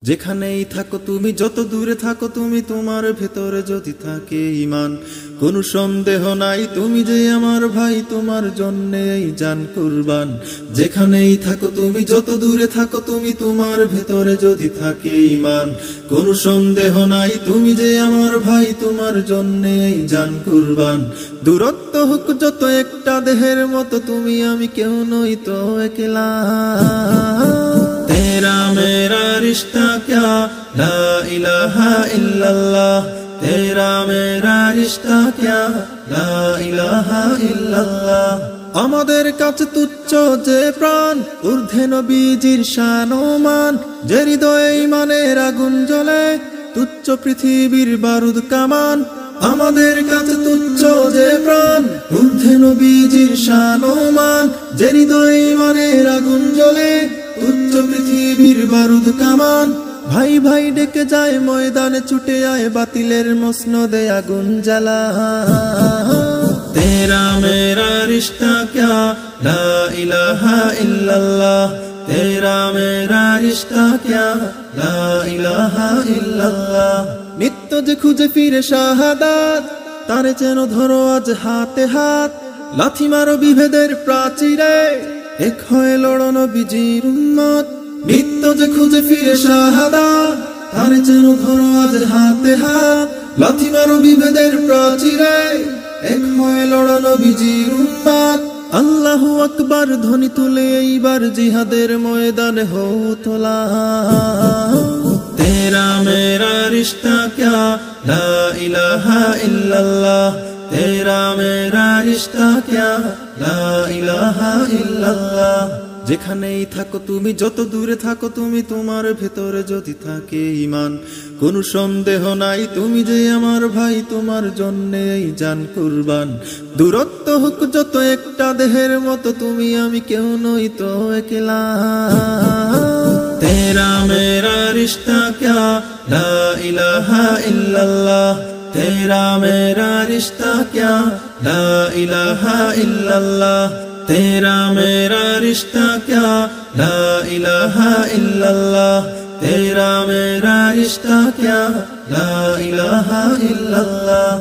যেখানেই থাকো তুমি, যত দূরে থাকো তুমি, তোমার ভেতরে যদি থাকে ঈমান, কোনো সন্দেহ নাই তুমি যে আমার ভাই, তোমার জন্যে এই জান কুরবান। যেখানেই থাকো তুমি, যত দূরে থাকো তুমি, তোমার ভেতরে যদি থাকে ঈমান, কোনো সন্দেহ নাই তুমি যে আমার ভাই, তোমার জন্যে এই জান কুরবান। দূরত্ব হোক যত একটা দেহের মতো, তুমি আমি কেউ নই তো একলা। तेरा मेरा रिश्ता क्या ला इलाहा इल्लल्लाह, तेरा मेरा रिश्ता क्या ला इलाहा इल्लल्लाह। আমাদের কাছে তুচ্ছ যে প্রাণ, ঊর্ধ্বে নবীজির শান ও মান, যে হৃদয়ে ঈমানের আগুন জ্বলে, তুচ্ছ পৃথিবীর বারুদ কামান। আমাদের কাছে তুচ্ছ যে প্রাণ, ঊর্ধ্বে নবীজির শান ও মান, যে হৃদয়ে ঈমানের আগুন জ্বলে, তুচ্ছ পৃথিবীর বারুদ কামান। ভাই ভাই ডেকে যায় ময়দানে, ছুটে আয় বাতিলের মসনদে আগুন জ্বালা। तेरा मेरा रिश्ता क्या ला इलाहा इल्लल्लाह, तेरा मेरा रिश्ता क्या ला इलाहा इल्लल्लाह। নিত্য যে খুঁজে ফিরে শাহাদাত, তারে যেন ধরো আজ হাতে হাত। লাথি মারো বিভেদের প্রাচীরে, এক হয়ে লড়ো নবীজির উম্মত। নিত্য যে খুঁজে ফিরে শাহাদাত, তারে যেন ধরো আজ হাতে হাত। লাথি মারো বিভেদের প্রাচীরে, এক হয়ে লড়ো নবীজির উম্মত। আল্লাহু আকবার ধ্বনি তুলে এইবার জিহাদের ময়দানে হও তোলা। तेरा मेरा रिश्ता क्या ला इलाहा इल्लल्लाह, तेरा मेरा रिश्ता क्या ला इलाहा इल्लल्लाह। যেখানেই থাকো তুমি, যত দূরে থাকো তুমি, তোমার ভেতরে যদি থাকে ঈমান, কোনো সন্দেহ নাই তুমি যে আমার ভাই, তোমার জন্যে এই জান কুরবান। দূরত্ব হোক যত একটা দেহের মতো, তুমি আমি কেউ নই তো একলা। तेरा मेरा रिश्ता क्या ला इलाहा इल्लल्लाह, तेरा मेरा रिश्ता क्या ला इलाहा इल्लल्लाह, तेरा मेरा रिश्ता क्या ला इलाहा इल्लल्लाह, तेरा मेरा रिश्ता क्या ला इलाहा इल्लल्लाह।